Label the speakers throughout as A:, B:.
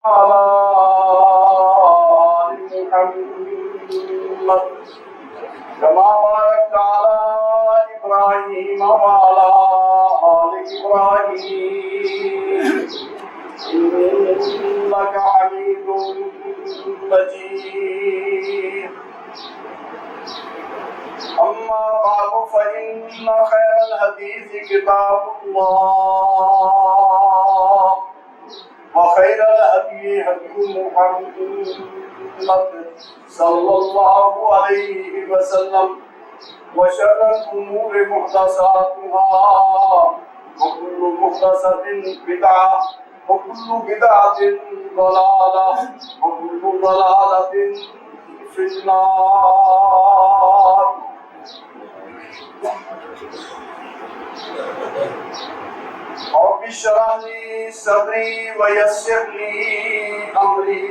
A: وعلى آل محمد كما باركت على إبراهيم وعلى آل إبراهيم إنك حميد مجيد. أما بعد فإن خير الحديث كتاب الله وخير الهدي هدي محمد صلى الله عليه وسلم وشر الأمور محدثاتها وكل محدثة بدعة وكل بدعة ضلالة وكل ضلالة في النار. رب اشرح لي صدري ويسر لي أمري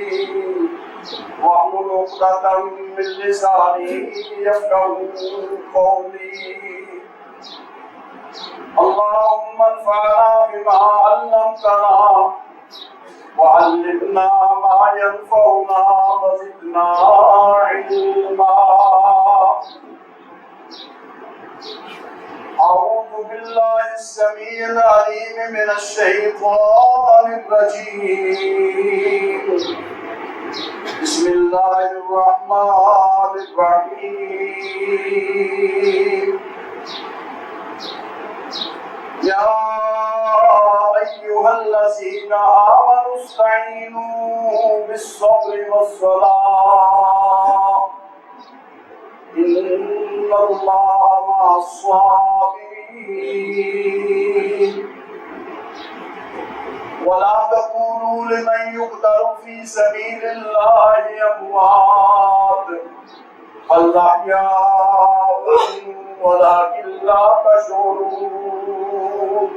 A: واحلل عقدة من لساني يفقهوا قولي. اللهم انفعنا بما علمتنا وعلمنا ما ينفعنا وزدنا علما. أعوذ بالله السميع العليم من الشيطان الرجيم. بسم الله الرحمن الرحيم. يا أيها الذين آمنوا استعينوا بالصبر والصلاة إن الله مع الصابرين. ولا تقولوا لمن يقتل في سبيل الله أموات بل أحياء ولكن لا تشعرون.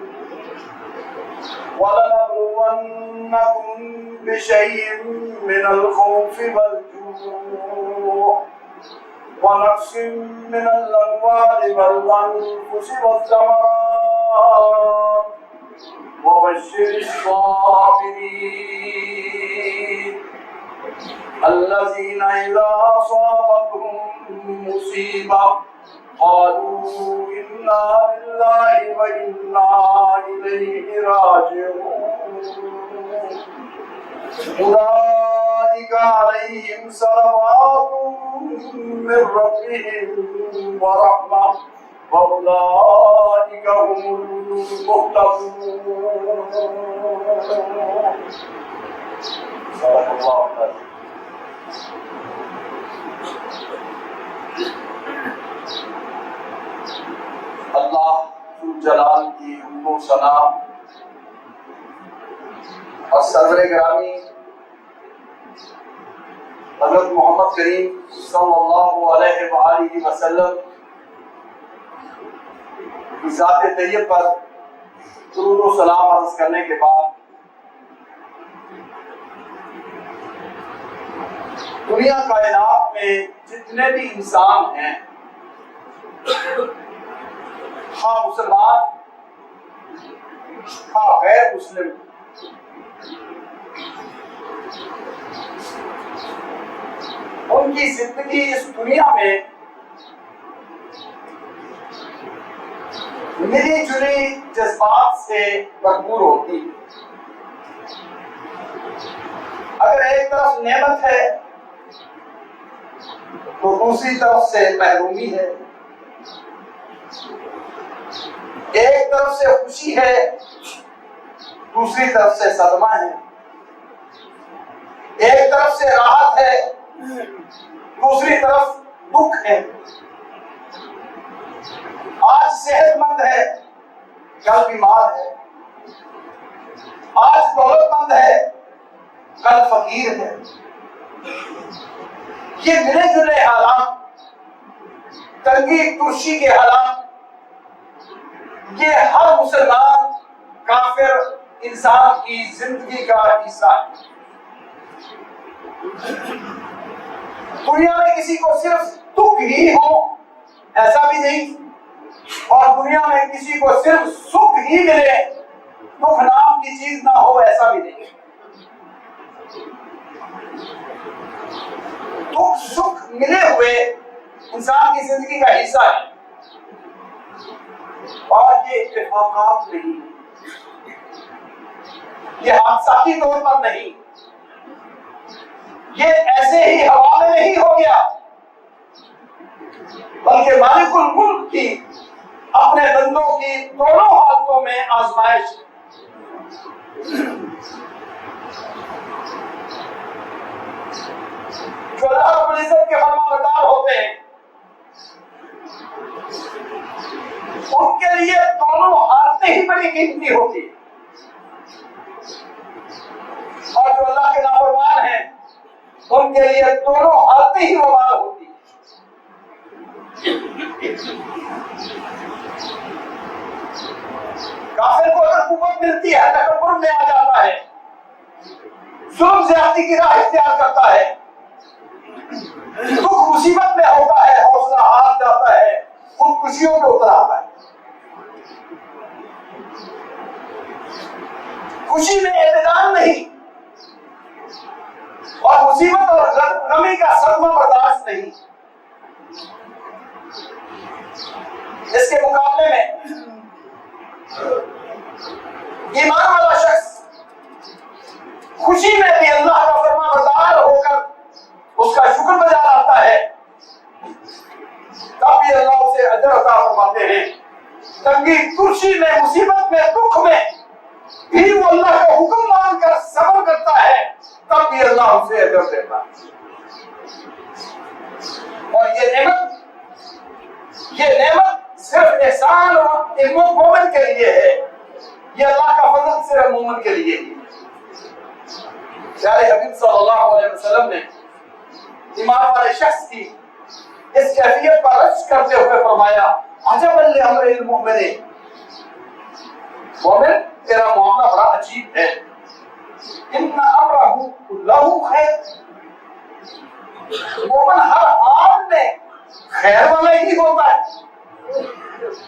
A: ولنبلونكم بشيء من الخوف والجوع ونقص من الأموال والأنفس والثمرات وبشر الصابرين الذين إذا أصابتهم مصيبة قالوا إنا لله وإنا إليه راجعون. أولئك عليهم صلوات من ربهم ورحمة وأولئك هم المهتدون. صدق الله العظيم. اللہ ذوالجلال کی حمد و ثنا اور صدر گرامی حضرت محمد کریم صلی اللہ علیہ وآلہ وسلم کی ذات طیب پر درود و سلام عرض کرنے کے بعد دنیا کائنات میں جتنے بھی انسان ہیں ہاں مسلمان ہاں غیر مسلم ان کی زندگی اس دنیا میں ملی جلی جذبات سے بھرپور ہوتی ہے. اگر ایک طرف نعمت ہے تو دوسری طرف سے محرومی ہے. ایک طرف سے خوشی ہے دوسری طرف سے صدمہ ہے. ایک طرف سے راحت ہے دوسری طرف دکھ ہے. آج صحت مند ہے کل بیمار ہے. آج دولت مند ہے کل فقیر ہے. یہ ملے جلے حالات، تنگی ترشی کے حالات، یہ ہر مسلمان کافر انسان کی زندگی کا حصہ ہے. دنیا میں کسی کو صرف دکھ ہی ہو ایسا بھی نہیں، اور دنیا میں کسی کو صرف سکھ ہی ملے، دکھ نام کی چیز نہ ہو ایسا بھی نہیں. دکھ سکھ ملے ہوئے انسان کی زندگی کا حصہ ہے، اور یہ اتفاقات نہیں، یہ حادثاتی طور پر نہیں، یہ ایسے ہی ہوا میں نہیں ہو گیا، بلکہ مالک الملک کی اپنے بندوں کی دونوں حالتوں میں آزمائش۔ جو اللہ رب العزت کے فرمانبردار ہوتے ہیں ان کے لیے دونوں حالتیں ہی بڑی قیمتی ہوتی ہیں، اور جو اللہ کے نافرمان ہیں ان کے لیے دونوں حالتیں ہی وبال ہوتی ہیں۔ کافر کو اگر قوت ملتی ہے تکبر میں آ جاتا ہے، ظلم زیادتی کی راہ اختیار کرتا ہے، دکھ مصیبت میں ہوتا ہے حوصلہ ہار جاتا ہے، خودکشیوں میں اتر آتا ہے۔ خوشی میں اعتدال نہیں، اور مصیبت اور غمی کا صدمہ برداشت نہیں۔ اس کے مقابلے میں ایمان والا شخص خوشی میں بھی اللہ کا فرما بردار ہو کر اس کا شکر بجا لاتا ہے، تب بھی اللہ اسے اجر عطا فرماتے ہیں۔ تنگی ترشی میں، مصیبت میں، دکھ میں بھی وہ اللہ کا حکم مان کر صبر کرتا ہے، تب بھی اللہ اسے اجر دیتا ہے۔ اور یہ نعمت صرف احسان اور مومن کے لیے ہے، یہ اللہ کا فضل صرف مومن کے لیے ہے۔ پیارے حبیب صلی اللہ علیہ وسلم نے ایمان والے شخص کی اس کیفیت پر رشک کرتے ہوئے فرمایا، عجبا لامر المؤمن، مومن تیرا معاملہ بڑا عجیب ہے، ان امرہ کلہ خیر، مومن ہر حال میں خیر والا ہی ہوتا ہے،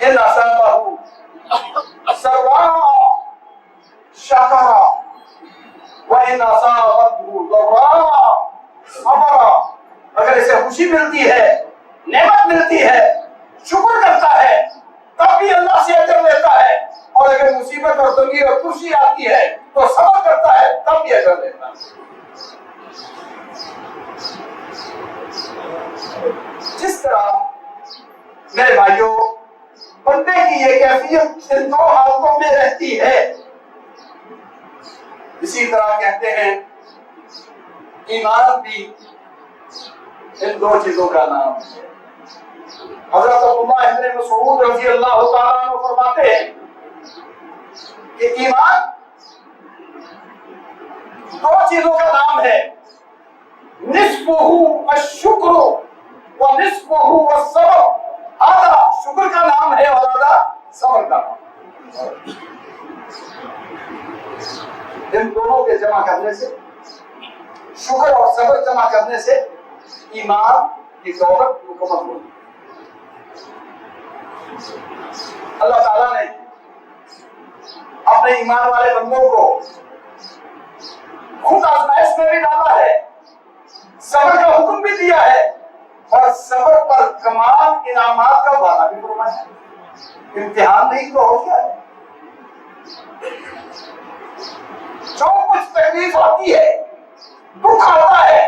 A: ان اصابہ سرا شکر وَإِنْ أَصَابَتْهُ ضَرَّاءُ صَبَرَ، اگر اسے خوشی ملتی ہے، نعمت ملتی ہے، شکر کرتا ہے، تب بھی اللہ سے اجر لیتا ہے، اور اگر مصیبت اور تنگی اور ترشی آتی ہے تو صبر کرتا ہے، تب بھی اجر لیتا ہے۔ جس طرح میرے بھائیوں بندے کی یہ کیفیت ان دو حالتوں میں رہتی ہے، اسی طرح کہتے ہیں ایمان بھی ان دو چیزوں کا نام ہے۔ حضرت عبداللہ ابن مسعود رضی اللہ تعالیٰ عنہ فرماتے ہیں کہ ایمان دو چیزوں کا نام ہے، نصفہ الشکر و نصفہ الصبر، آدھا شکر کا نام ہے اور آدھا صبر کا نام۔ ان دونوں کے جمع کرنے سے، شکر اور صبر جمع کرنے سے ایمان کی دولت مکمل ہوگی۔ اللہ تعالیٰ نے اپنے ایمان والے بندوں کو خود آزمائش میں بھی ڈالا ہے، صبر کا حکم بھی دیا ہے، اور صبر پر کمال انعامات کا وعدہ بھی فرمایا ہے۔ امتحان نہیں تو ہو کیا ہے؟ جو کچھ تکلیف آتی ہے، دکھ آتا ہے،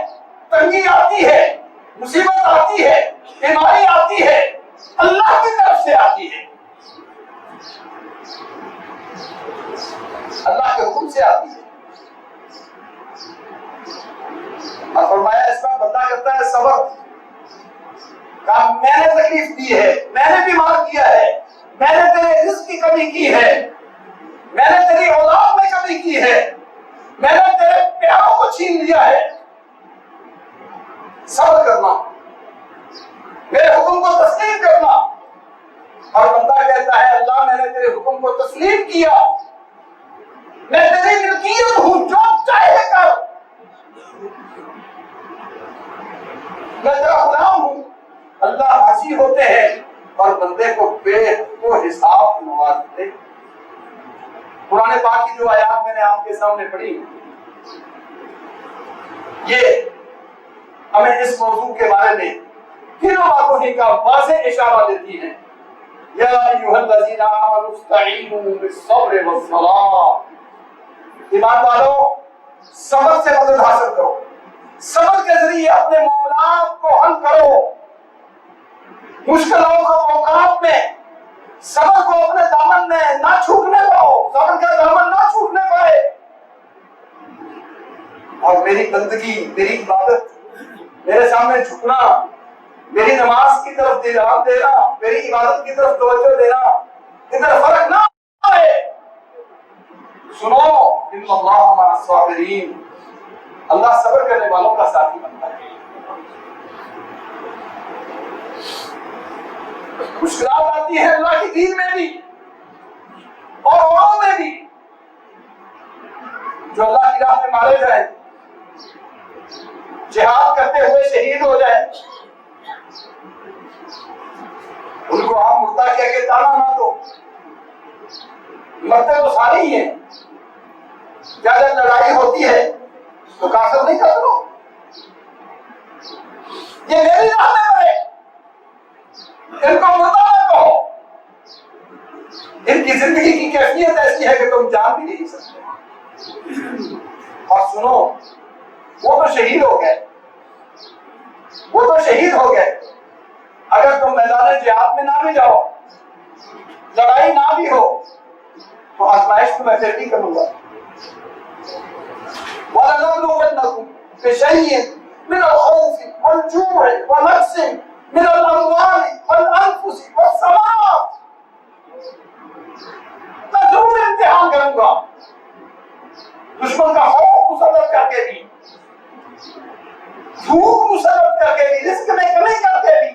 A: تنگی آتی ہے، مصیبت آتی ہے، بیماری آتی ہے، اللہ کی طرف سے آتی ہے، اللہ کے حکم سے آتی ہے۔ اور فرمایا اس میں بندہ کرتا ہے صبر، کہا میں نے تکلیف دی ہے، میں نے بیمار کیا ہے، میں نے تیرے رزق کی کمی کی ہے، میں نے تیری اولاد میں کمی کی ہے، میں نے تیرے پیاروں کو چھین لیا ہے، صبر کرنا، میرے حکم کو تسلیم کرنا۔ اور بندہ کہتا ہے اللہ میں نے تیرے حکم کو تسلیم کیا، میں تیری ملکیت ہوں، جو چاہے کر، میں تیرا غلام ہوں۔ اللہ راضی ہوتے ہیں اور بندے کو بے حساب نوازتے۔ قرآن پاک کی جو آیات میں نے آپ کے سامنے پڑھی، یہ ہمیں اس موضوع کے بارے میں تینوں باتوں ہی کا واضح اشارہ دیتی ہیں. یا ایھا الذین آمنوا استعینوا بالصبر والصلاۃ. ایمان والو صبر سے مدد حاصل کرو، صبر کے ذریعے اپنے معاملات کو حل کرو. مشکلوں کے اوقات میں صبر کو اپنے دامن میں نہ چھوٹنے پاؤ، صبر کا دامن نہ چھوٹنے پائے. اور میری بندگی، میری عبادت، میرے سامنے جھکنا، میری نماز کی طرف دھیان دینا، میری عبادت کی طرف توجہ دینا، ادھر فرق نہ آئے. سنو ان اللہ مع الصابرین، اللہ صبر کرنے والوں کا ساتھی بنتا ہے. مشکلات آتی ہیں اللہ کی دین میں بھی اور اوروں میں بھی. جو اللہ کی راہ میں مارے جائیں، جہاد کرتے ہوئے شہید ہو جائیں، ان کو عام مردہ کہہ کے تانا نہ دو. مرتے تو سارے ہی ہیں. جب لڑائی ہوتی ہے تو کافر نہیں کر دو. یہ میری راہ میں مرے، ان کو مردہ نہ کہو. ان کی زندگی کی کیفیت ایسی ہے کہ تم جان بھی نہیں سکتے. اور سنو، وہ تو شہید ہو گئے، وہ تو شہید ہو گئے. اگر تم میدان جہاد میں نہ بھی جاؤ، لڑائی نہ بھی ہو، تو آزمائش تو میں پھر بھی کروں گا. وَلَنَبْلُوَنَّكُمْ بِشَيْءٍ مِنَ الْخَوْفِ وَالْجُوعِ وَنَقْصٍ مِنَ الْأَمْوَالِ وَالْأَنفُسِ وَالثَّمَرَاتِ. میں ضرور امتحان کروں گا، دشمن کا خوف مسلط کر کے بھی، بھوک مسلط کر کے بھی، رزق میں کمی کر کے بھی،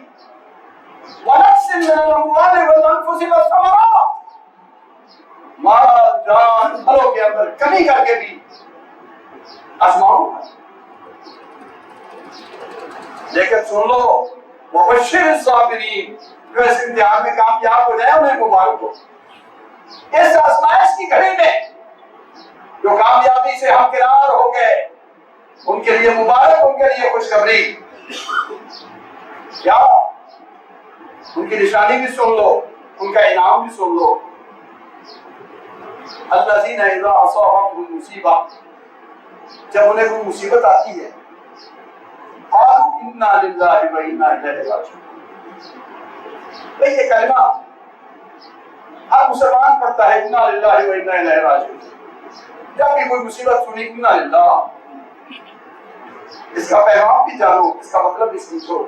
A: وَنَقْصٍ مِنَ الْأَمْوَالِ وَالْأَنفُسِ وَالثَّمَرَاتِ، مال جان پھلوں کے اندر کمی کر کے بھی آزماؤں گا. لیکن سن لو، وَبَشِّرِ الصَّابِرِينَ، جو اس امتحان میں کامیاب ہو جائے انہیں مبارک ہو. اس آزمائش کی گھڑی میں جو کامیابی سے ہمکنار ہو گئے ان کے لیے مبارک، ان کے لیے خوشخبری. کیا ان کی نشانی بھی سن لو، ان کا انعام بھی سن لو. الذین اذا اصابتهم مصیبہ، جب انہیں کوئی مصیبت آتی ہے، قالوا انا للہ و انا الیہ راجعون. یہ کلمہ ہر مسلمان پڑھتا ہے، انا للہ و انا الیہ راجعون. جب بھی کوئی مصیبت سنی، انا للہ، اس کا پیغام بھی جانو، اس کا مطلب بھی سمجھو،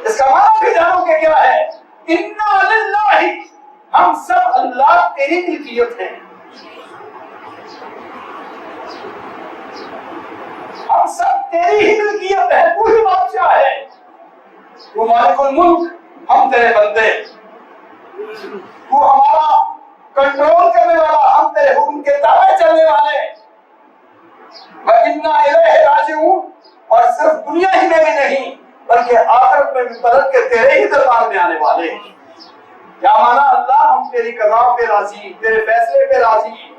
A: اس کا معنی بھی جانو کہ کیا ہے. انا للہ، ہم سب اللہ تیری ملکیت ہیں، ہم سب تیری ہی ملکیت ہے، تو ہی بادشاہ ہے، تو مالک الملک، ہم تیرے بندے، تو ہمارا کنٹرول کرنے والا، ہم تیرے حکم کے تابع چلنے والے. وَإِنَّا إِلَيْهِ رَاجِعُونَ، اور صرف دنیا ہی میں بھی نہیں بلکہ آخرت میں بھی پلٹ کے تیرے ہی دربار میں آنے والے. کیا مانا؟ اللہ ہم تیری قضا پہ راضی، تیرے فیصلے پہ راضی،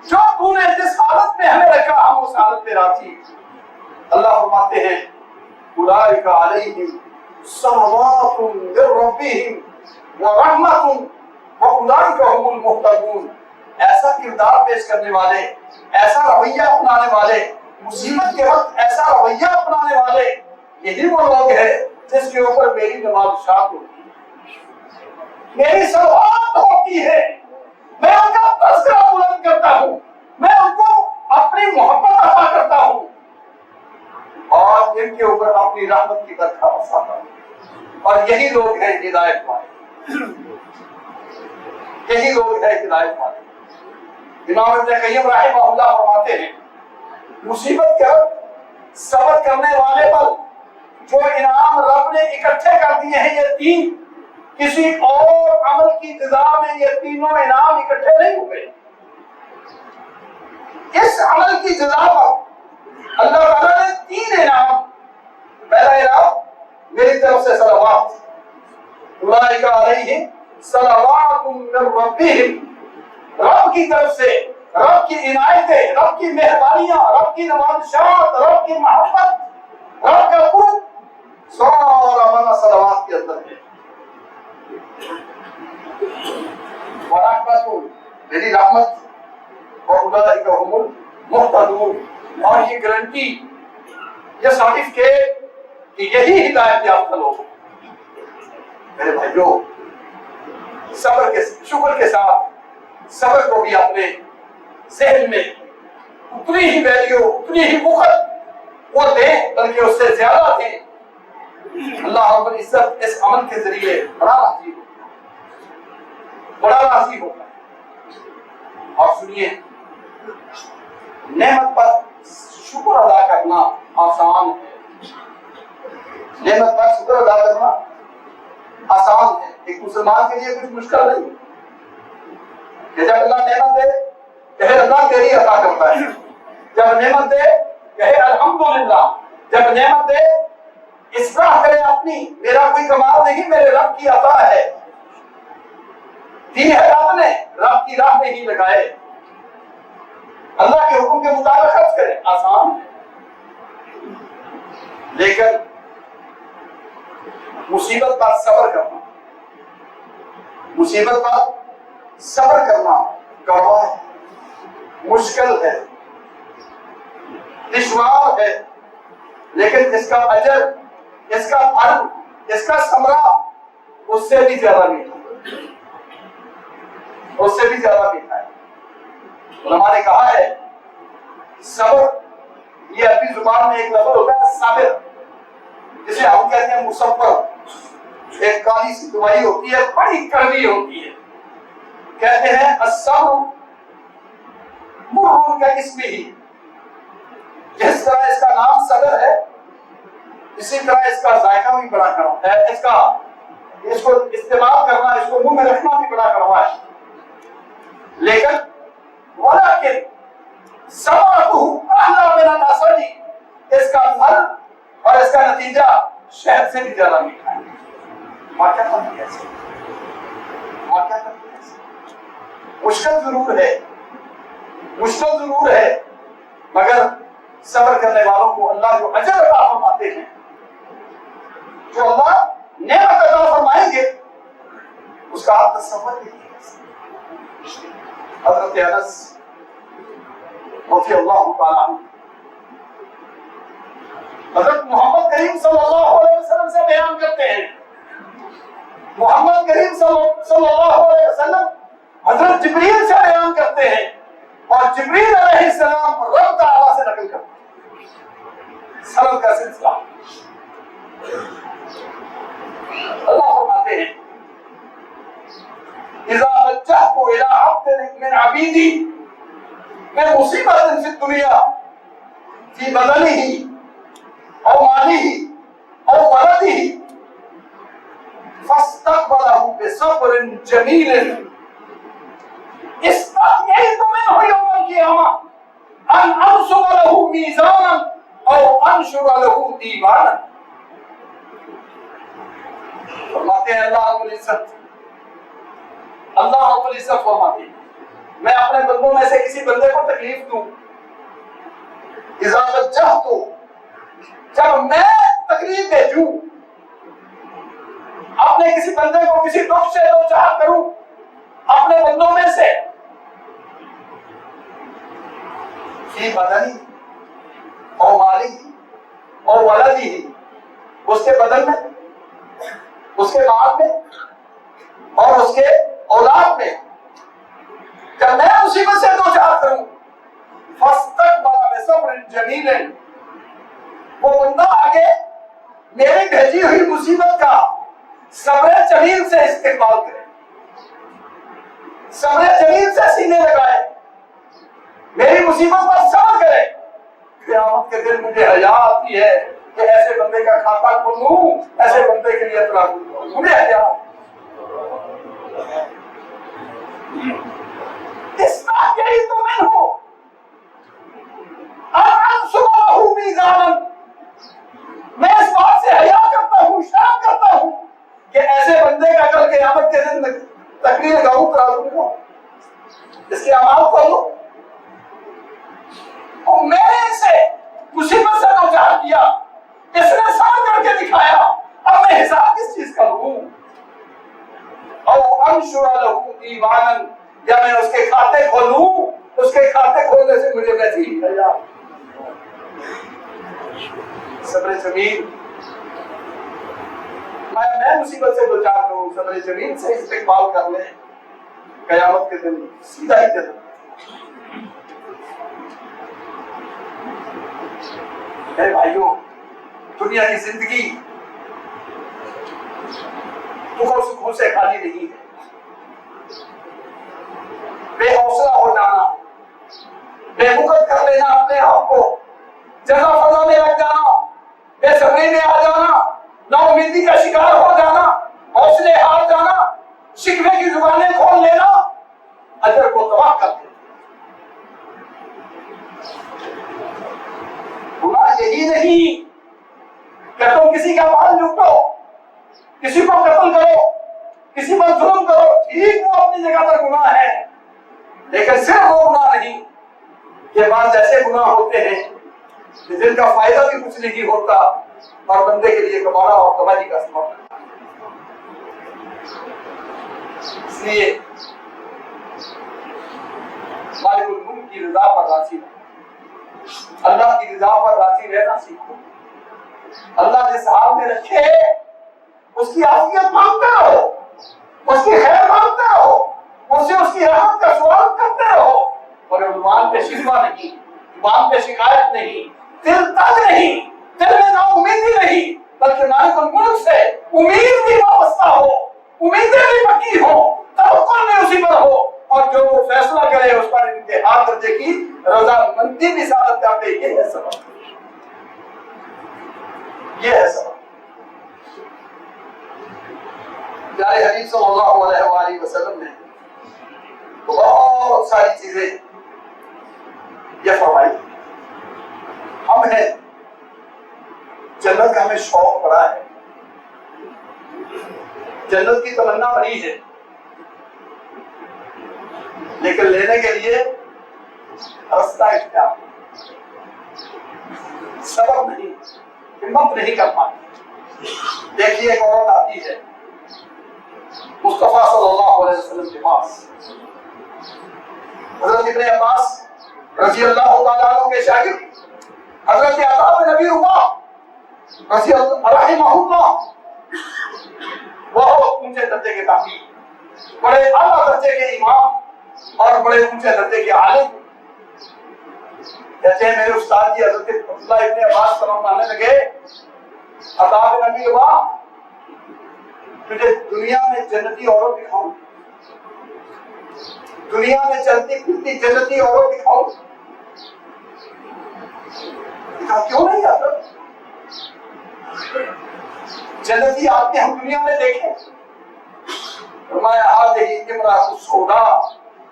A: جو تو نے جس حالت میں ہمیں رکھا ہم اس حالت پہ راضی. اللہ فرماتے ہیں اولئک علیہم صلوات من ربہم ورحمۃ واولئک هم المہتدون. ایسا کردار پیش کرنے والے، ایسا رویہ اپنانے والے، مصیبت کے وقت ایسا رویہ اپنانے والے، یہی وہ لوگ ہیں جس کے اوپر میری نماز شاد ہوتی ہے، میری صلوات ہوتی ہے، میں ان کا تذکرہ بلند کرتا ہوں، میں ان کو اپنی محبت عطا کرتا ہوں اور ان کے اوپر اپنی رحمت کی برکھا برساتا ہوں. اور یہی لوگ ہیں ہدایت والے، یہی لوگ ہیں ہدایت والے. امام ابن قیم رحمہ اللہ فرماتے ہیں مصیبت کے وقت صبر کرنے والے پر جو انعام رب نے اکٹھے کر دیے ہیں، یہ تین کسی اور عمل کی جزا میں یہ تینوں انعام اکٹھے نہیں ہوئے. اس عمل کی جزا پر اللہ تعالیٰ نے تین انعام. پہلا انعام میری طرف سے صلوات، اولئک علیہم صلوات من ربہم، رب کی طرف سے رب کی عنایتیں، رب کی مہربانیاں، رب کی نوازشات، رب کی محبت، رب کا قرب سارا معنی صلوات کے اندر ہے۔ ورحمت، میری رحمت، واولئک هم المہتدون، اور یہ گارنٹی، یہ سرٹیفکیٹ کہ یہی ہدایت یافتہ لوگ۔ میرے بھائیوں، صبر کے شکر کے ساتھ صبر کو بھی اپنے ذہن میں اتنی ہی ویلیو، اتنی ہی وقت وہ دیں، بلکہ اس سے زیادہ دیں۔ اللہ رب العزت اس عمل کے ذریعے بڑا راضی ہوتا ہے، بڑا راضی ہوتا ہے۔ اور سنیے، نعمت پر شکر ادا کرنا آسان ہے، نعمت پر شکر ادا کرنا آسان ہے، ایک مسلمان کے لیے کچھ مشکل نہیں کہ جب اللہ نعمت دے کہے اللہ تیری عطا کرتا ہے، جب نعمت دے کہے الحمدللہ، جب نعمت دے اصلاح کرے اپنی، میرا کوئی کمال نہیں، میرے رب کی عطا ہے، دی ہے رب نے، رب کی راہ میں ہی لگائے، اللہ کے حکم کے مطابق خرچ کرے، آسان ہے۔ لیکن مصیبت پر صبر کرنا، مصیبت پر صبر کرنا کڑوا ہے، مشکل ہے، دشوار ہے، لیکن اس کا اجر، اس کا پھل، اس کا ثمرہ اس سے بھی زیادہ میٹھا، اس سے بھی زیادہ میٹھا ہے۔ علماء نے کہا ہے صبر، یہ عربی زبان میں ایک لفظ ہوتا ہے صابر، جسے ہم کہتے ہیں مصبر، ایک کالی سی دوائی ہوتی ہے، بڑی کڑوی ہوتی ہے، کہتے ہیں الصبر مر کا اسم ہی، جس طرح اس کا نام صبر ہے اسی طرح اس کا ذائقہ بھی بڑا کڑوا ہے، اس کو استعمال کرنا، اس کو منہ میں رکھنا بھی بڑا کڑوا ہے۔ لیکن ولکن ثمرتہ احلی من العسل، اس کا پھل اور اس کا نتیجہ شہد سے بھی زیادہ میٹھا ہے۔ واقعہ کرتی ہے، واقعہ کرتی ہے، مشکل ضرور ہے، مشکل ضرور ہے، مگر صبر کرنے والوں کو اللہ جو اجر عطا فرماتے ہیں، جو اللہ نعمت عطا فرمائیں گے، اس کا آپ تصور نہیں کر سکتے۔ حضرت انس رضی اللہ تعالیٰ عنہ حضرت محمد کریم صلی اللہ علیہ وسلم سے بیان کرتے ہیں، محمد کریم صلی اللہ علیہ وسلم حضرت جبریل سے بیان کرتے ہیں، اور جبریل علیہ السلام رب تعالیٰ سے نقل کرتے ہیں، سند کا سلسلہ۔ اللہ فرماتے ہیں اذا وجہت الى عبد من عبیدی من مصیبت فی الدنیا فی بدنہ او مالہ او ولدہ فاستقبلہ بصبر جمیل استحییت منہ یوم القیامہ ان انصب لہ میزانا او انشر لہ دیوانا۔ فرماتے ہیں اللہ رب العزت، اللہ رب العزت فرماتے ہیں میں اپنے بندوں میں سے کسی بندے کو تکلیف دوں، اذا وجہت، جب میں تکلیف بھیجوں، اپنے کسی بندے کو کسی دکھ سے دو چار کروں اپنے بندوں میں سے، فی بدنی او مالی او ولدی، اس کے بدن میں، اس کے مال میں اور اس کے اولاد میں، جب میں مصیبت سے دو چار کروں، فاستقبل بصبر جمیل، وہ بندہ آگے میری بھیجی ہوئی مصیبت کا صبر جمیل سے استقبال کرے، صبر جمیل سے سینے لگائے، میری مصیبت پر صبر کرے۔ قیامت کے دن مجھے حیا آتی ہے کہ ایسے بندے کا کھاتا کھولوں، ایسے بندے کے لیے اطلاع کروں، مجھے حیا استحییت منہ ان انصب لہ میزانا، میں اس بات سے حیا کرتا ہوں، شرم کرتا ہوں کہ ایسے بندے کا کل قیامت کے دن تکلیف لگاؤں، ترازو لگاؤں، اس کے اعمال کو لوں اور میں نے اسے مصیبت سے دو چار کیا، اس نے سان کر کے دکھایا، اب میں حساب کس چیز کا لوں؟ او انشر لہو دیوانا، یا میں اس کے کھاتے کھولوں؟ اس کے کھاتے کھولنے سے مجھے ویسے ہی بھیجا۔ صبر جمیل، میں مصیبت سے دو چار کروں، صبر جمیل سے استقبال کر لیں، قیامت کے دن سیدھا ہی دن۔ میرے بھائیوں، دنیا کی زندگی دکھوں سکھوں سے خالی نہیں ہے۔ بے حوصلہ ہو جانا، بے وقت کر لینا اپنے آپ کو، جزا فضا میں لگ جانا، بے صبری میں آ جانا، نا امیدی کا شکار ہو جانا، حوصلے ہار جانا، شکوے کی زبانیں کھول لینا، اجر کو تباہ کر دینا۔ گناہ یہی نہیں کہ تم کسی کا مال لوٹو، کسی کو قتل کرو، کسی پر ظلم کرو، ٹھیک وہ اپنی جگہ پر گناہ ہے، لیکن صرف وہ گناہ نہیں، یہ بعض ایسے گناہ ہوتے ہیں کہ جن کا فائدہ بھی کچھ نہیں ہوتا اور بندے کے لیے کمانا اور کمائی کا سبب ہے۔ اس لیے مالک الملک کی رضا پر راضی رہو، اللہ کی رضا پر راضی رہنا سیکھو۔ اللہ جس حال میں رکھے اس کی عافیت مانگتے رہو، اس کی خیر مانگتے رہو، اس سے اس کی رحمت کا سوال کرتے رہو، مگر زبان پہ شکوہ نہیں، زبان پہ شکایت نہیں، دل تنگ نہیں، دل میں نا امیدی نہیں، بلکہ مالک الملک سے امید بھی وابستہ ہو، امیدیں بھی پکی ہو، توکل میں اسی پر ہو، اور جو وہ فیصلہ کرے اس پر انتہا درجے کی رضامندی بھی ثابت کر دے۔ یہ ہے سبب، یہ ہے سبب۔ پیارے حبیب صلی اللہ علیہ وآلہ وسلم نے بہت ساری چیزیں یہ فرمائی۔ ہم ہیں جنت کا ہمیں شوق پڑا ہے، جنت کی تمنا بڑی ہے، لیکن لینے کے لیے راستہ اختیار، سبب نہیں، ہمت نہیں کر پاتی۔ دیکھیے ایک عورت آتی ہے مصطفیٰ صلی اللہ علیہ وسلم کے پاس، حضرت ابن عباس رضی اللہ تعالیٰ عنہ کے شاگرد حضرت عطا بن ابی رباح رضی اللہ رحمہ اللہ، بہت اونچے درجے کے تابعی، بڑے اعلیٰ درجے کے امام اور بڑے اونچے درجے کے عالم، کہتے ہیں میرے استاد جی حضرت عبداللہ ابن عباس فرمانے لگے، عطا بن ابی رباح تجھے دنیا میں جنتی عورت دکھاؤں، دنیا میں چلتی پھرتی جنتی عورت دکھاؤں؟ کہا کیوں نہیں آتا؟ جنتی آتے ہم دنیا میں دیکھیں۔ فرمایا ہذہ امرأۃ سودا،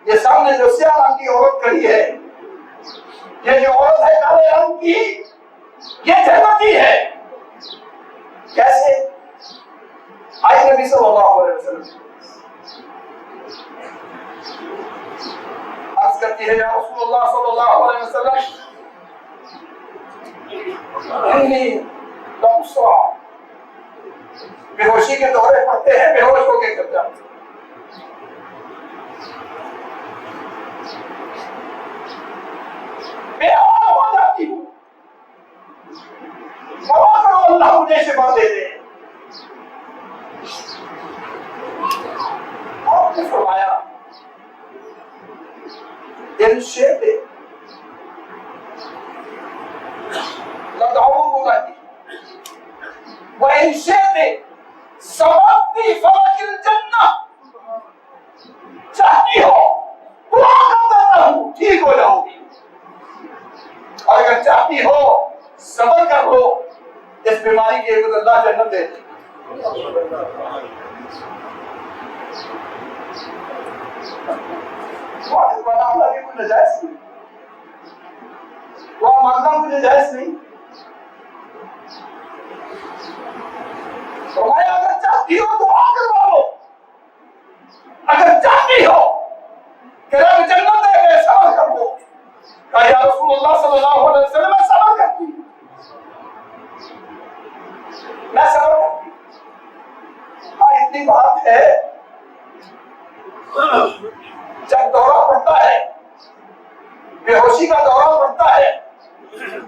A: یہ سامنے جو سیاہ رنگ کی عورت کھڑی ہے، یہ جو عورت ہے کالے رنگ کی، یہ جنتی ہے۔ کیسے؟ آئی نبی صلی اللہ علیہ وسلم عرض کرتی ہے یا رسول اللہ صلی اللہ علیہ وسلم انی لمسا، بے ہوشی کے دورے پڑتے ہیں، بے ہوش ہو کے گر جاتے ہیں۔ بے حال ہو جاتی ہوں، دعا کرو اللہ مجھے شفا دے دے۔ آپ نے فرمایا ان شئت لدعوت لك وان شئت سبقت فلك الجنہ، چاہتی ہو دعا کر دیتا ہوں ٹھیک ہو جاؤ گی، اور اگر چاہتی ہو صبر کر لو اس بیماری کے عوض اللہ جنت دے دے۔ اللہ کی کوئی نجائز نہیں، دعا مانگنا کوئی نجائز نہیں۔ فرمایا اگر چاہتی ہو دعا کروا لو، اگر چاہتی ہو کہ رب جنت دے دے صبر کر لو۔ کہا یا رسول اللہ صلی اللہ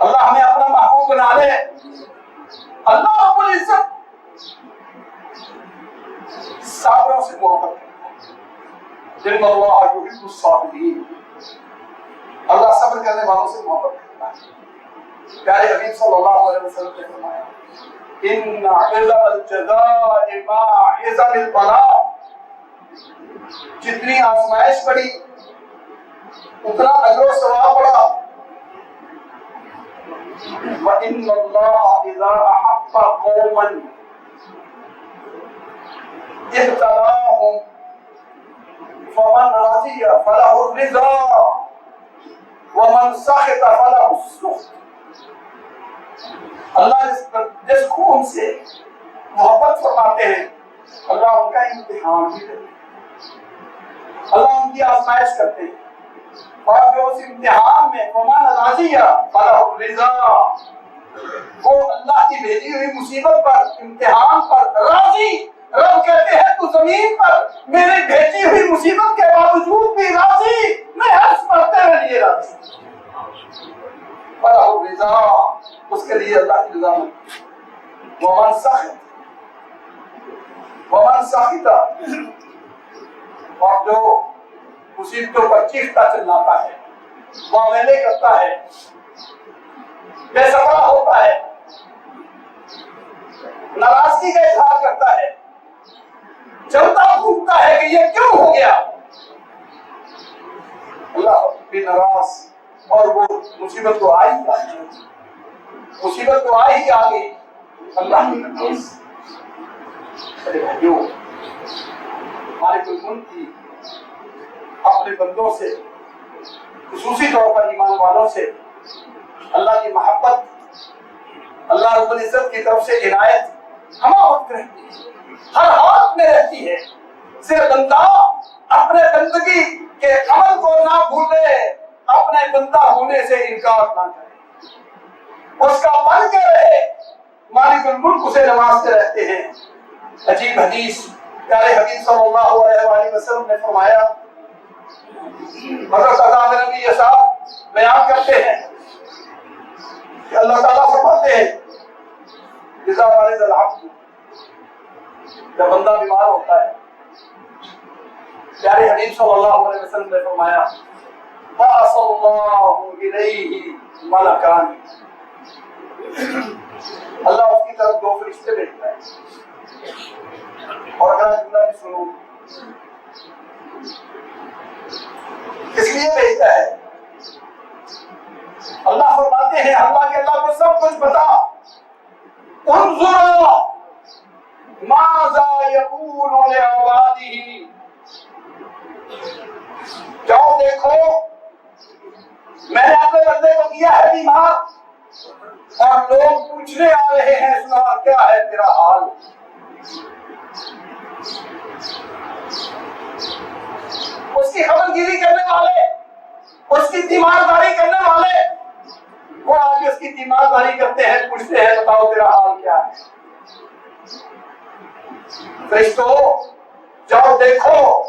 A: اللہ ہمیں اپنا محبوب بنا لے۔ اللہ رب العزت صابروں سے محبت کرتا ہے، ان اللہ یحب الصابرین، اللہ صبر کرنے والوں سے محبت کرتا ہے۔ پیارے حبیب صلی اللہ علیہ وسلم نے فرمایا ان عظم الجزاء ما عظم البلاء، جتنی آزمائش بڑی اتنا اجر و ثواب بڑا۔ وَإِنَّ اللَّهَ إِذَا أَحَبَّ قَوْمًا ابْتَلَاهُمْ فَمَنْ رَضِيَ فَلَهُ الرِّضَا وَمَنْ سَخِطَ فَلَهُ السُّخْطُ۔ اللہ جس قوم سے محبت فرماتے ہیں اللہ ان کا امتحان بھی کرتے ہیں، اللہ ان کی آزمائش کرتے ہیں، اور جو اس امتحان میں فَمَنْ رَضِيَ فَلَهُ الرِّضَا، وہ اللہ کی بھیجی ہوئی مصیبت پر امتحان پر راضی، رب کہتے ہیں تو زمین پر میری بھیجی ہوئی مصیبت کے باوجود بھی راضی، میں حرص پڑھتے ہوئے لیے راضی، فَلَهُ الرِّضَا، اس کے لیے اللہ کی رضا مند۔ وَمَنْ سَخِطَ، اور جو مصیبتوں پر چیختا چلاتا ہے، معاملے کرتا ہے، بے صبرا ہوتا ہے، ناراضگی کا اظہار کرتا ہے، چلتا گھومتا ہے کہ یہ کیوں ہو گیا، اللہ بھی ناراض، اور وہ مصیبت تو آئی مصیبت تو آئی ہی آ گئی، اللہ کی ناراض۔ ارے بھائیو، مالک الملک کی اپنے بندوں سے، خصوصی طور پر ایمان والوں سے اللہ کی محبت، اللہ رب العزت کی طرف سے عنایت ہمہ وقت رہتی ہے، ہر حالت میں رہتی ہے، سے بندہ اپنے بندگی کے عمل کو نہ بھولے، اپنے بندہ ہونے سے انکار نہ کرے، اس کا بن کے رہے، مالک الملک اسے نوازتے رہتے ہیں۔ عجیب حدیث پیارے حبیب صلی اللہ علیہ وآلہ وسلم نے فرمایا، حضرت عطا بن ابی یسار بیان کرتے ہیں کہ اللہ تعالیٰ فرماتے ہیں اذا مرض العبد، جب بندہ بیمار ہوتا ہے، پیارے حبیب صلی اللہ علیہ وسلم نے فرمایا بعث اللہ الیہ ملکان، اللہ اس کی طرف دو فرشتے بھیجتا ہے، اور اگر جملہ بھی سنو، اس لیے بھیجتا ہے، اللہ فرماتے ہیں اللہ کے اللہ کو سب کچھ بتا، انظر ماذا یقول لعبادہ، جاؤ دیکھو میں نے اپنے بندے کو کیا ہے بیمار، اور لوگ پوچھنے آ رہے ہیں سنا کیا ہے تیرا حال، اس کی خبر گیری کرنے والے، اس کی تیمارداری کرنے والے، وہ آگے اس کی تیمارداری کرتے ہیں، پوچھتے ہیں بتاؤ تیرا حال کیا ہے۔ فرشتوں جاؤ دیکھو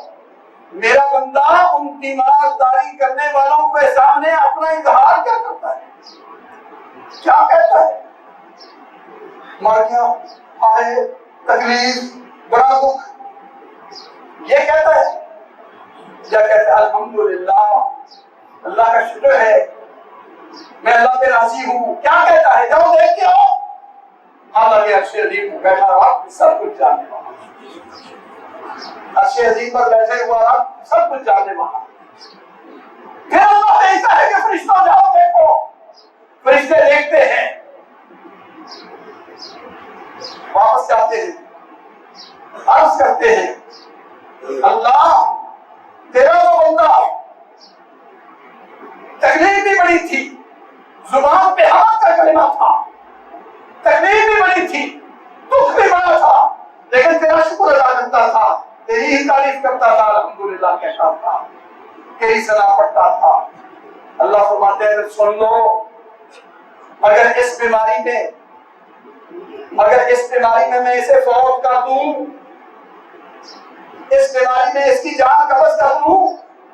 A: میرا بندہ ان تیمارداری کرنے والوں کے سامنے اپنا اظہار کیا کرتا ہے، کیا کہتا ہے، مر گیا، آئے، تکلیف، بڑا دکھ، یہ کہتا ہے کیا کہتا ہے الحمدللہ، اللہ کا شکر ہے میں اللہ پہ راضی ہوں، کیا کہتا ہے جاؤ دیکھ کے آؤ، اللہ کے عرش عظیم پر بیٹھا رب سب کچھ جاننے والا، عرش عظیم پر بیٹھے ہوا رب سب کچھ جاننے والا۔ پھر اللہ کہتا ہے کہ فرشتوں جاؤ دیکھو، فرشتے دیکھتے ہیں، واپس جاتے ہیں، عرض کرتے ہیں اللہ تیرا وہ بندہ تکلیف بھی بڑی تھی، زبان پہ حمد کا کلمہ تھا، تکلیف بھی بڑی تھی، دکھ بھی بڑا تھا، لیکن تیرا شکر ادا کرتا تھا، تیری ہی تعریف کرتا تھا، الحمدللہ کہتا تھا، تیری ثنا پڑھتا تھا۔ اللہ فرماتے ہیں سن لو، اگر اس بیماری میں اسے فوت کر دوں، اس بیماری میں اس کی جان قبض کر دوں،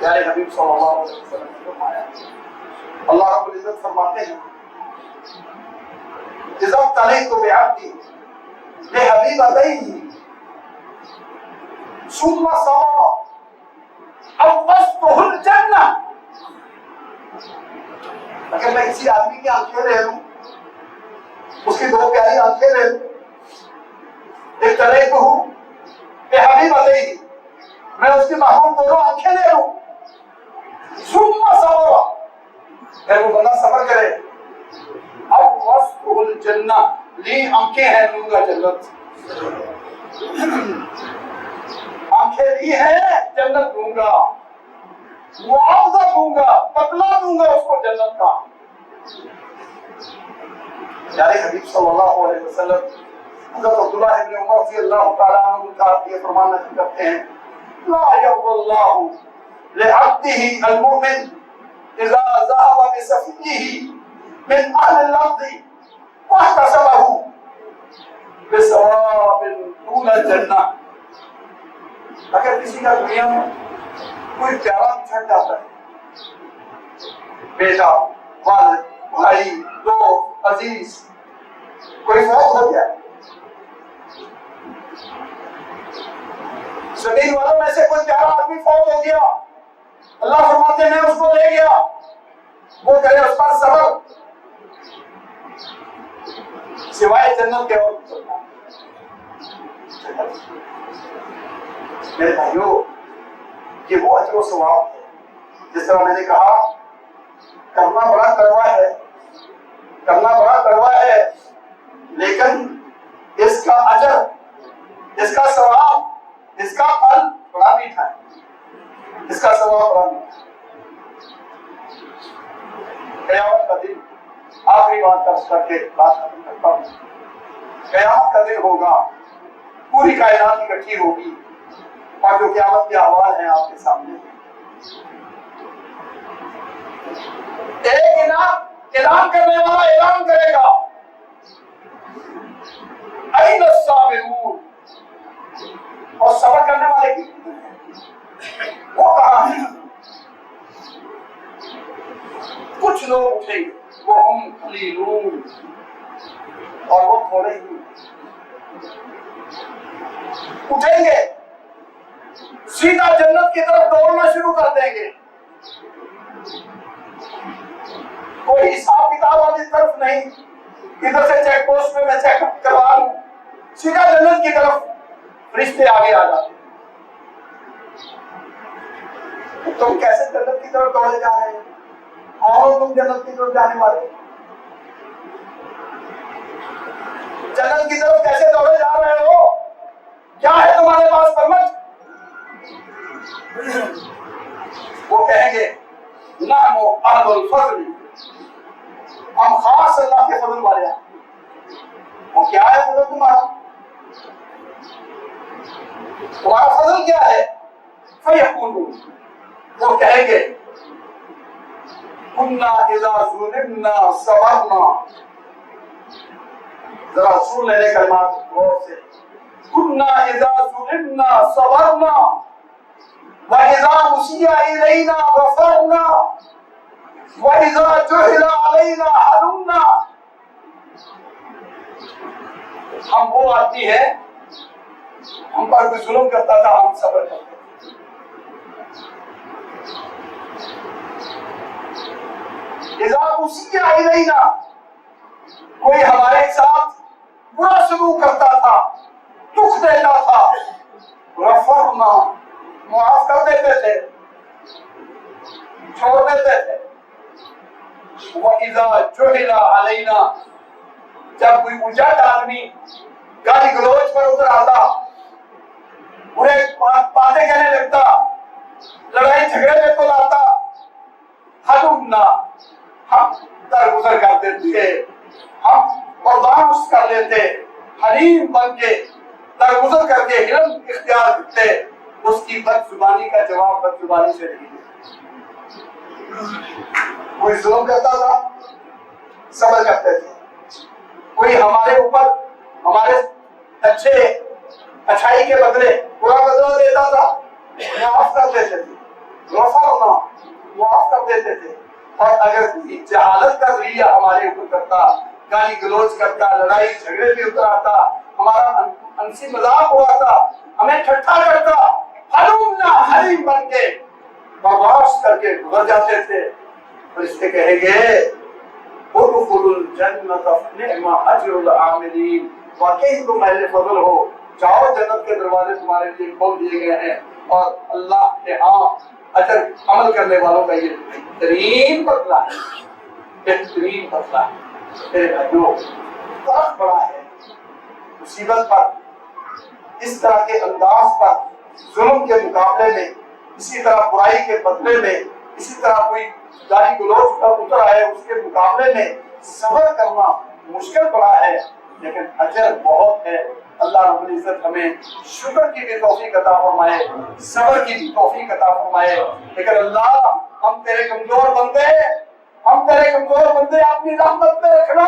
A: پیارے حبیب صلی اللہ علیہ وسلم نے فرمایا، اللہ رب العزت فرماتے ہیں اذا ابتلیت بعبدی بحبیبتیہ ثم صبر اوسطہ الجنہ، اگر میں کسی آدمی کی آنکھیں لے لوں، اس کی دو پیاری آنکھیں لے لوں، ابتلیتہ بحبیبتیہ، میں اس کی محبوب دونوں آنکھیں لے لوں، ثم صبر، پھر وہ بندہ صبر کرے، اب وسط الجنہ، لی آنکھیں ہیں دوں گا جنت، آنکھیں لی ہیں جنت دوں گا، معاوضہ دوں گا، بدلہ دوں گا اس کو جنت کا۔ پیارے حبیب صلی اللہ علیہ وسلم حضرت عبداللہ ابن عمر رضی اللہ تعالیٰ عنہ کا یہ فرمان نقل کرتے ہیں، لا يرضى الله لعبده المؤمن اذا ذهب بسفيه من اهل الارض واحتسبه بثواب دون الجنہ، اگر کسی کا دنیا میں کوئی پیارا چھٹ جاتا ہے، بیٹا، والد، بھائی، دوست، عزیز، کوئی فوت ہو گیا، زمین والوں میں سے کوئی پیارا آدمی فوت ہو گیا، اللہ فرماتے ہیں میں اس کو لے گیا، وہ کرے اس پر صبر، سوائے جنت کے اور میرے بھائیو، یہ وہ اجر و ثواب ہے، جس طرح میں نے کہا کرنا بڑا کڑوا ہے، کرنا بڑا کڑوا ہے، لیکن اس کا اجر، اس کا ثواب، اس کا پھل بڑا میٹھا ہے، اس کا ثواب بڑا میٹھا ہے۔ قیامت کا دن، آخری بات کر کے بات ختم کرتا ہوں، قیامت کا دن ہوگا، پوری کائنات اکٹھی ہوگی، اور جو قیامت کے احوال ہیں آپ کے سامنے، ایک اعلان کرنے والا اعلان کرے گا، اين الصابرون، اور صبر کرنے والے کی وہ کہاں ہیں؟ کچھ لوگ اٹھیں گے، وہ ہم قلیلون، اور وہ تھوڑے ہی اٹھیں گے، سیدھا جنت کی طرف دوڑنا شروع کر دیں گے، کوئی حساب کتاب والی طرف نہیں، ادھر سے چیک پوسٹ پہ میں چیک اپ کروا لوں، سیدھا جنت کی طرف فرشتے آگے آ جاتے ہیں۔ تم کیسے جنت کی طرف دوڑے جا رہے ہیں؟ اور تم جنت کی طرف جانے والے، جنت کی طرف کیسے دوڑے جا رہے ہو؟ کیا ہے تمہارے پاس پرمٹ؟ وہ کہیں گے نحن اہل الفضل، ہم خاص اللہ کے فضل والے ہیں۔ اور کیا ہے فضل تمہارا؟ تمہارا فضل کیا ہے؟ فیقولون، وہ کہیں گے کنا اذا ظلمنا صبرنا، ذرا سن لینے کلمات غور سے، کنا اذا ظلمنا صبرنا واذا اسیء الینا غفرنا واذا جہل علینا حلمنا، ہم وہ آدمی ہے، ہم پر کوئی ظلم کرتا تھا، ہم صبر کرتے تھے، اذا اسیء الینا، کوئی ہمارے ساتھ برا سلوک کرتا تھا، دکھ دیتا تھا، غفرنا، معاف کر دیتے تھے، چھوڑ دیتے تھے، وَإِذَا جُهِلَ عَلَيْنَا، جب کوئی اجڑ آدمی گالی گلوچ پر اتر آتا، برے باتیں کہنے لگتا، لڑائی جھگڑے میں کو لاتا، حلمنا، ہم درگزر کر دیتے، ہم برداشت کر لیتے، حلیم بن کے درگزر کر کے حلم اختیار کرتے، اس کی بد زبانی کا جواب بد زبانی سے نہیں دیتے۔ کوئی ظلم کرتا تھا، صبر کرتے تھے، کوئی ہمارے اوپر ہمارے اچھائی کے بدلے برا بدلہ دیتا تھا، معاف کر دیتے تھے، غفرنا معاف کر دیتے تھے. اور اگر کوئی جہالت کا ذریعہ ہمارے اوپر کرتا، گالی گلوچ کرتا، لڑائی جھگڑے میں اتر آتا، ہمارا ہنسی مذاق اڑاتا، ہمیں ٹھٹھا کرتا، حلومنا حلیم بن کے برداشت کر کے گزر جاتے تھے. فرشتے کہیں گے ادخلوا الجنۃ فنعم اجر العاملین، واقعی تم اہل فضل ہو، جاؤ جنت کے دروازے تمہارے لیے کھول دیے گئے ہیں. اور اللہ کے ہاں اجر عمل کرنے والوں کا یہ بہترین بدلہ ہے، بہترین بدلہ ہے. میرے بھائیوں، فرق بڑا ہے مصیبت پر، اس طرح کے انداز پر، ظلم کے مقابلے میں، اسی طرح برائی کے بدلے میں، اسی طرح کوئی گالی گلوچ پر اتر آئے اس کے مقابلے میں صبر کرنا مشکل پڑا ہے، لیکن اجر بہت ہے. اللہ رب العزت ہمیں شکر کی بھی توفیق عطا فرمائے، صبر کی بھی توفیق عطا فرمائے. لیکن اللہ ہم تیرے کمزور بندے، ہم تیرے کمزور بندے، اپنی رحمت میں رکھنا.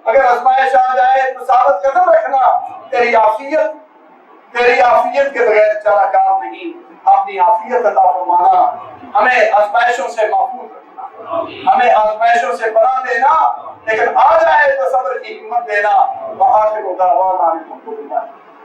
A: اگر آزمائش آ جائے تو ثابت قدم رکھنا. تیری عافیت کے بغیر چارہ کار نہیں. اپنی عافیت عطا فرمانا، ہمیں آزمائشوں سے محفوظ رکھنا، ہمیں آزمائشوں سے پناہ دینا، لیکن آ جائے تو صبر کی ہمت دینا. وآخر دعوانا الحمدللہ.